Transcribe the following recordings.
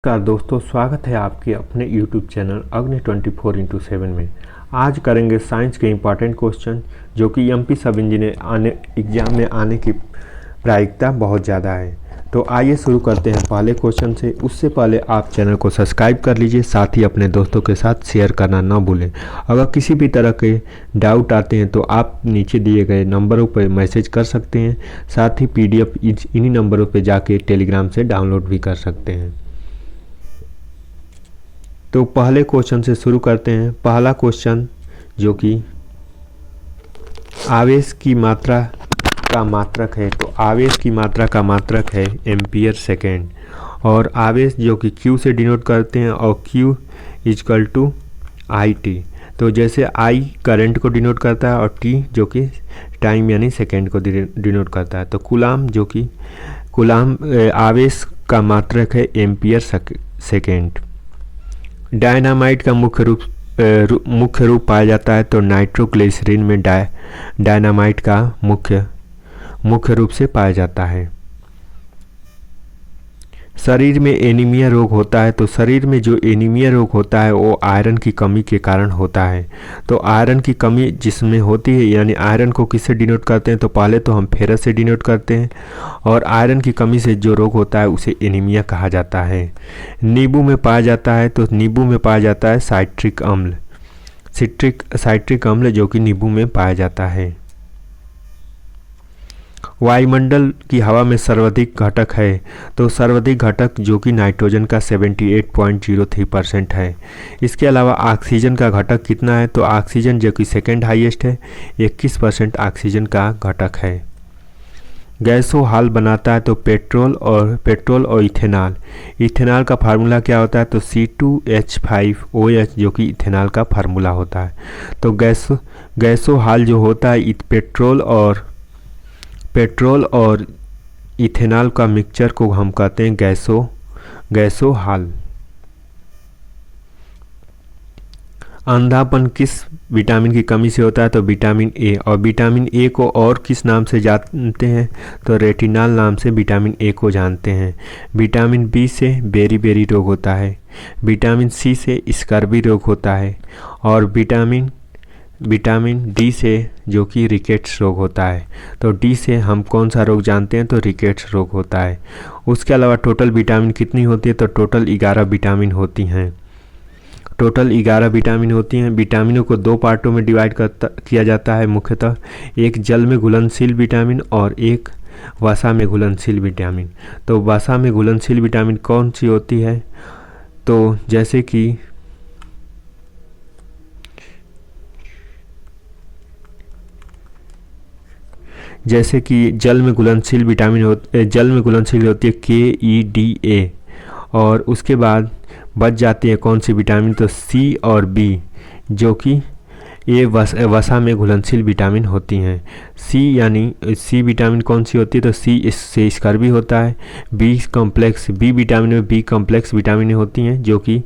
नमस्कार दोस्तों, स्वागत है आपके अपने YouTube चैनल अग्नि 24x7 में। आज करेंगे साइंस के इम्पॉर्टेंट क्वेश्चन जो कि एमपी सब इंजीनियर एग्जाम में आने की प्रायिकता बहुत ज़्यादा है। तो आइए शुरू करते हैं पहले क्वेश्चन से। उससे पहले आप चैनल को सब्सक्राइब कर लीजिए, साथ ही अपने दोस्तों के साथ शेयर करना ना भूलें। अगर किसी भी तरह के डाउट आते हैं तो आप नीचे दिए गए नंबरों पर मैसेज कर सकते हैं। साथ ही PDF इन्हीं नंबरों पर जाके टेलीग्राम से डाउनलोड भी कर सकते हैं। तो पहले क्वेश्चन से शुरू करते हैं। पहला क्वेश्चन जो कि आवेश की मात्रा का मात्रक है, तो आवेश की मात्रा का मात्रक है एम्पियर सेकेंड। और आवेश जो कि Q से डिनोट करते हैं और Q इजकल टू IT। तो जैसे I करंट को डिनोट करता है और T जो कि टाइम यानी सेकेंड को डिनोट करता है। तो कूलाम जो कि आवेश का मात्रक है एम्पियर सेकेंड। डायनामाइट का मुख्य रूप पाया जाता है, तो नाइट्रोग्लिसरीन में डायनामाइट का मुख्य रूप से पाया जाता है। शरीर में एनीमिया रोग होता है, तो शरीर में जो एनीमिया रोग होता है वो आयरन की कमी के कारण होता है। तो आयरन की कमी जिसमें होती है, यानी आयरन को किससे डिनोट करते हैं, तो पहले तो हम फेरस से डिनोट करते हैं। और आयरन की कमी से जो रोग होता है उसे एनीमिया कहा जाता है। नींबू में पाया जाता है, तो नींबू में पाया जाता है साइट्रिक अम्ल जो कि नींबू में पाया जाता है। वायुमंडल की हवा में सर्वाधिक घटक है, तो सर्वाधिक घटक जो कि नाइट्रोजन का 78.03% है। इसके अलावा ऑक्सीजन का घटक कितना है, तो ऑक्सीजन जो कि सेकेंड हाईएस्ट है, 21% ऑक्सीजन का घटक है। गैसों हाल बनाता है, तो पेट्रोल और इथेनॉल का फार्मूला क्या होता है, तो C2H5OH जो कि इथेनॉल का फार्मूला होता है। तो गैसों हाल जो होता है पेट्रोल और इथेनॉल का मिक्सचर को हम कहते हैं गैसों हाल। अंधापन किस विटामिन की कमी से होता है, तो विटामिन ए। और विटामिन ए को और किस नाम से जानते हैं, तो रेटिनॉल नाम से विटामिन ए को जानते हैं। विटामिन बी से बेरी रोग होता है। विटामिन सी से स्कर्वी रोग होता है। और विटामिन डी से जो कि रिकेट्स रोग होता है। तो डी से हम कौन सा रोग जानते हैं, तो रिकेट्स रोग होता है। उसके अलावा टोटल विटामिन कितनी होती है, तो टोटल 11 विटामिन होती हैं। विटामिनों को दो पार्टों में डिवाइड किया जाता है मुख्यतः, एक जल में घुलनशील विटामिन और एक वसा में घुलनशील विटामिन। तो वसा में घुलनशील विटामिन कौन सी होती है, तो जैसे कि जल में घुलनशील होती है KEDA। और उसके बाद बच जाती है कौन सी विटामिन, तो C और B जो कि ये वसा में घुलनशील विटामिन होती हैं। C विटामिन कौन सी होती है, तो C इससे स्कर्वी होता है। B विटामिन में B कॉम्प्लेक्स विटामिन होती हैं जो कि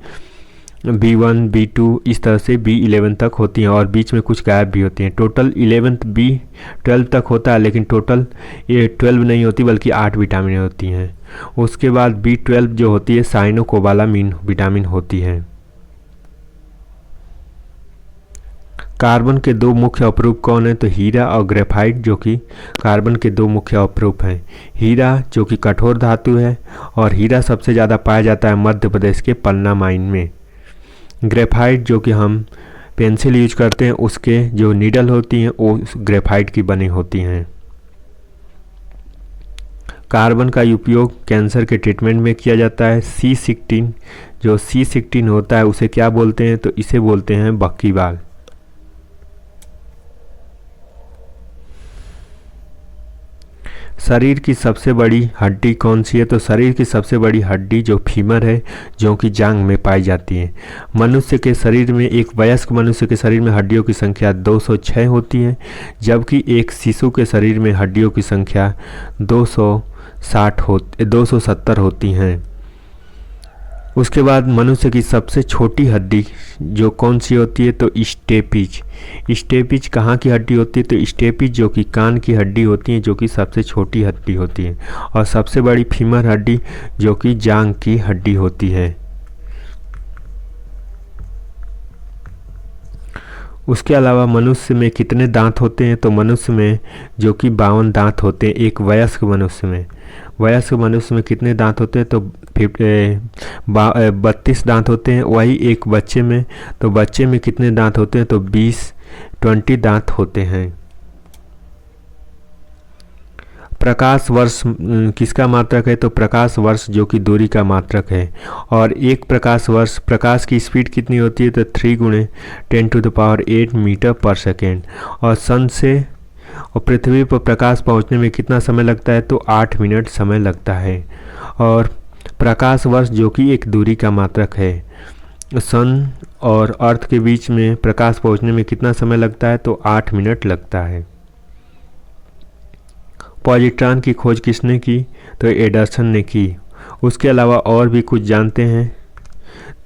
B1 B2 इस तरह से B11 तक होती हैं, और बीच में कुछ गायब भी होती हैं। टोटल 11 B12 तक होता है, लेकिन टोटल ये 12 नहीं होती बल्कि 8 विटामिन होती हैं। उसके बाद B12 जो होती है साइनोकोबालामिन विटामिन होती है। कार्बन के दो मुख्य अपरूप कौन है, तो हीरा और ग्रेफाइट जो कि कार्बन के दो मुख्य अपरूप हैं। हीरा जो कि कठोर धातु है, और हीरा सबसे ज़्यादा पाया जाता है मध्य प्रदेश के पन्ना माइन में। ग्रेफाइट जो कि हम पेंसिल यूज करते हैं उसके जो नीडल होती हैं वो ग्रेफाइट की बनी होती हैं। कार्बन का उपयोग कैंसर के ट्रीटमेंट में किया जाता है। C16 होता है उसे क्या बोलते हैं, तो इसे बोलते हैं बक्कीबाल। शरीर की सबसे बड़ी हड्डी कौन सी है, तो शरीर की सबसे बड़ी हड्डी जो फीमर है जो कि जांघ में पाई जाती है। एक वयस्क मनुष्य के शरीर में हड्डियों की संख्या 206 होती है, जबकि एक शिशु के शरीर में हड्डियों की संख्या 270 होती हैं। उसके बाद मनुष्य की सबसे छोटी हड्डी जो कौन सी होती है, तो स्टेपिज। स्टेपिज कहाँ की हड्डी होती है, तो स्टेपिज जो कि कान की हड्डी होती है, जो कि सबसे छोटी हड्डी होती है। और सबसे बड़ी फीमर हड्डी जो कि जांघ की हड्डी होती है। उसके अलावा मनुष्य में कितने दांत होते हैं, तो मनुष्य में जो कि 52 दांत होते हैं एक वयस्क मनुष्य में। वयस्क मनुष्य में कितने दांत होते हैं, तो 32 दांत होते हैं। वही एक बच्चे में, तो बच्चे में कितने दांत होते हैं, तो 20 दांत होते हैं। प्रकाश वर्ष किसका मात्रक है, तो प्रकाश वर्ष जो कि दूरी का मात्रक है। और एक प्रकाश वर्ष, प्रकाश की स्पीड कितनी होती है, तो 3 × 10⁸ मीटर पर सेकेंड। और सन से और पृथ्वी पर प्रकाश पहुंचने में कितना समय लगता है, तो 8 मिनट समय लगता है। और प्रकाश वर्ष जो कि एक दूरी का मात्रक है। सन और अर्थ के बीच में प्रकाश पहुंचने में कितना समय लगता है, तो 8 मिनट लगता है। पॉजिट्रॉन की खोज किसने की, तो एंडरसन ने की। उसके अलावा और भी कुछ जानते हैं,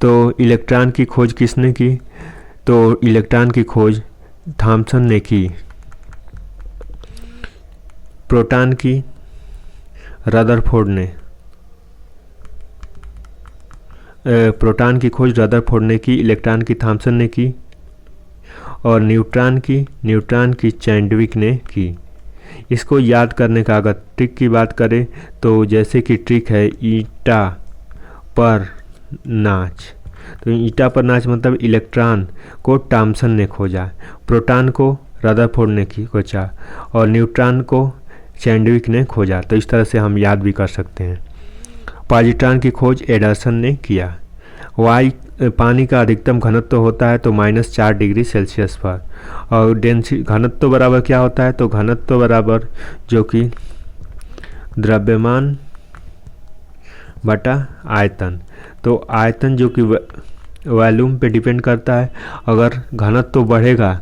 तो इलेक्ट्रॉन की खोज किसने की, तो इलेक्ट्रॉन की खोज थॉमसन ने की। प्रोटॉन की रदरफोर्ड ने, प्रोटॉन की खोज रदरफोर्ड ने की, इलेक्ट्रॉन की थॉमसन ने की। और न्यूट्रॉन की चैडविक ने की। इसको याद करने का अगर ट्रिक की बात करें, तो जैसे कि ट्रिक है ईटा पर नाच। तो ईटा पर नाच मतलब इलेक्ट्रॉन को थॉमसन ने खोजा, प्रोटॉन को रदरफोर्ड ने खोजा और न्यूट्रॉन को चैडविक ने खोजा। तो इस तरह से हम याद भी कर सकते हैं। पॉजिट्रॉन की खोज एंडरसन ने किया। पानी का अधिकतम घनत्व होता है तो -4 डिग्री सेल्सियस पर। और डेंसिटी घनत्व बराबर क्या होता है, तो घनत्व बराबर जो कि द्रव्यमान बटा आयतन। तो आयतन जो कि वॉल्यूम पे डिपेंड करता है। अगर घनत्व बढ़ेगा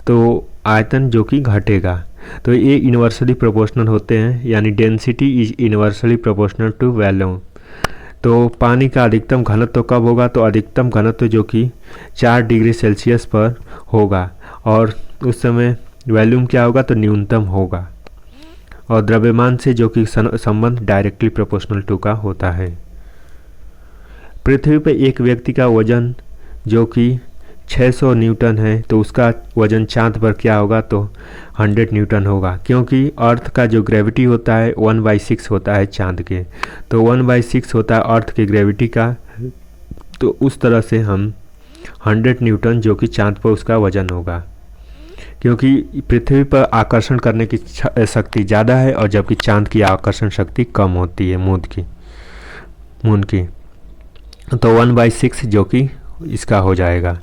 तो आयतन जो कि घटेगा। तो ये इन्वर्सली प्रोपोर्शनल होते हैं, यानी density is inversely proportional to volume. तो पानी का अधिकतम घनत्व कब होगा, तो अधिकतम घनत्व जो कि 4 डिग्री सेल्सियस पर होगा। और उस समय वॉल्यूम क्या होगा, तो न्यूनतम होगा। और द्रव्यमान से जो कि संबंध डायरेक्टली प्रोपोर्शनल टू का होता है। पृथ्वी पर एक व्यक्ति का वजन जो कि 600 न्यूटन है, तो उसका वजन चांद पर क्या होगा, तो 100 न्यूटन होगा। क्योंकि अर्थ का जो ग्रेविटी होता है 1/6 होता है चांद के। तो 1/6 होता है अर्थ के ग्रेविटी का। तो उस तरह से हम 100 न्यूटन जो कि चांद पर उसका वजन होगा। क्योंकि पृथ्वी पर आकर्षण करने की शक्ति ज़्यादा है, और जबकि चांद की आकर्षण शक्ति कम होती है मून की। तो 1/6 जो कि इसका हो जाएगा।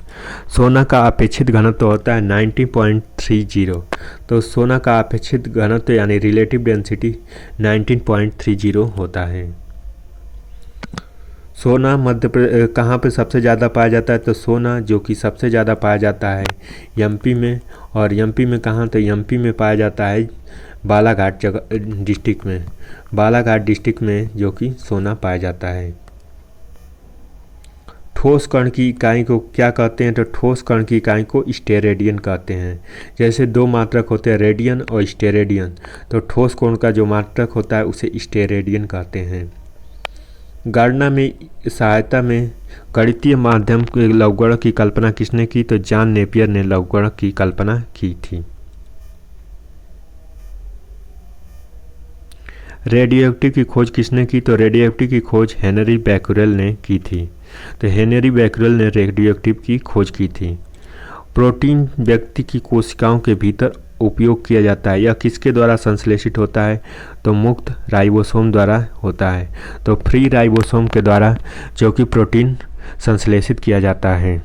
सोना का अपेक्षित घनत्व होता है 19.30। तो सोना का अपेक्षित घनत्व यानी रिलेटिव डेंसिटी 19.30 होता है। सोना कहाँ पे सबसे ज़्यादा पाया जाता है, तो सोना जो कि सबसे ज़्यादा पाया जाता है एमपी में। और एमपी में कहाँ, तो एमपी में पाया जाता है बालाघाट डिस्ट्रिक्ट में। बालाघाट डिस्ट्रिक्ट में जो कि सोना पाया जाता है। ठोस कण की इकाई को क्या कहते हैं, तो ठोस कण की इकाई को स्टेरेडियन कहते हैं। जैसे 2 मात्रक होते हैं, रेडियन और स्टेरेडियन। तो ठोस कोण का जो मात्रक होता है उसे स्टेरेडियन कहते हैं। गणना में सहायता में गणितीय माध्यम के लवगणक की कल्पना किसने की, तो जॉन नेपियर ने लवगणक की कल्पना की थी। रेडियोएक्टिव की खोज किसने की, तो रेडियोएक्टिव की खोज हेनरी बैक्यूरेल ने की थी। तो हेनरी बैक्यूरेल ने रेडियोएक्टिव की खोज की थी। प्रोटीन व्यक्ति की कोशिकाओं के भीतर उपयोग किया जाता है। यह किसके द्वारा संश्लेषित होता है, तो मुक्त राइबोसोम द्वारा होता है। तो फ्री राइबोसोम के द्वारा जो कि प्रोटीन संश्लेषित किया जाता है।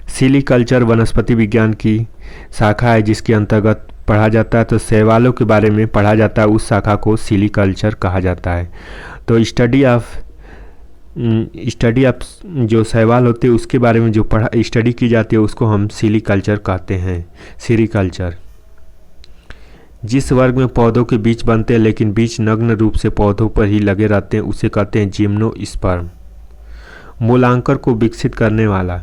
सिलीकल्चर वनस्पति विज्ञान की शाखा है जिसके अंतर्गत पढ़ा जाता है। तो शैवालों के बारे में पढ़ा जाता है, उस शाखा को सिलीकल्चर कहा जाता है। तो स्टडी ऑफ जो शैवाल होते हैं उसके बारे में जो स्टडी की जाती है उसको हम सिलीकल्चर कहते हैं। सेरीकल्चर। जिस वर्ग में पौधों के बीज बनते हैं लेकिन बीज नग्न रूप से पौधों पर ही लगे रहते हैं उसे कहते हैं जिम्नोस्पर्म। मूलांकर को विकसित करने वाला,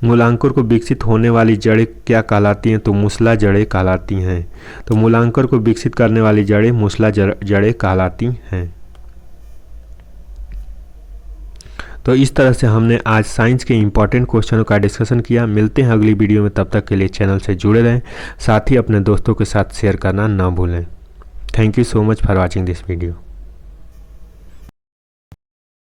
मूलांकुर को विकसित होने वाली जड़ें क्या कहलाती हैं? तो मूसला जड़ें कहलाती हैं। तो मूलांकुर को विकसित करने वाली जड़ें मूसला जड़ें कहलाती हैं। तो इस तरह से हमने आज साइंस के इंपॉर्टेंट क्वेश्चनों का डिस्कशन किया। मिलते हैं अगली वीडियो में, तब तक के लिए चैनल से जुड़े रहें, साथ ही अपने दोस्तों के साथ शेयर करना ना भूलें। Thank you so much for watching this video.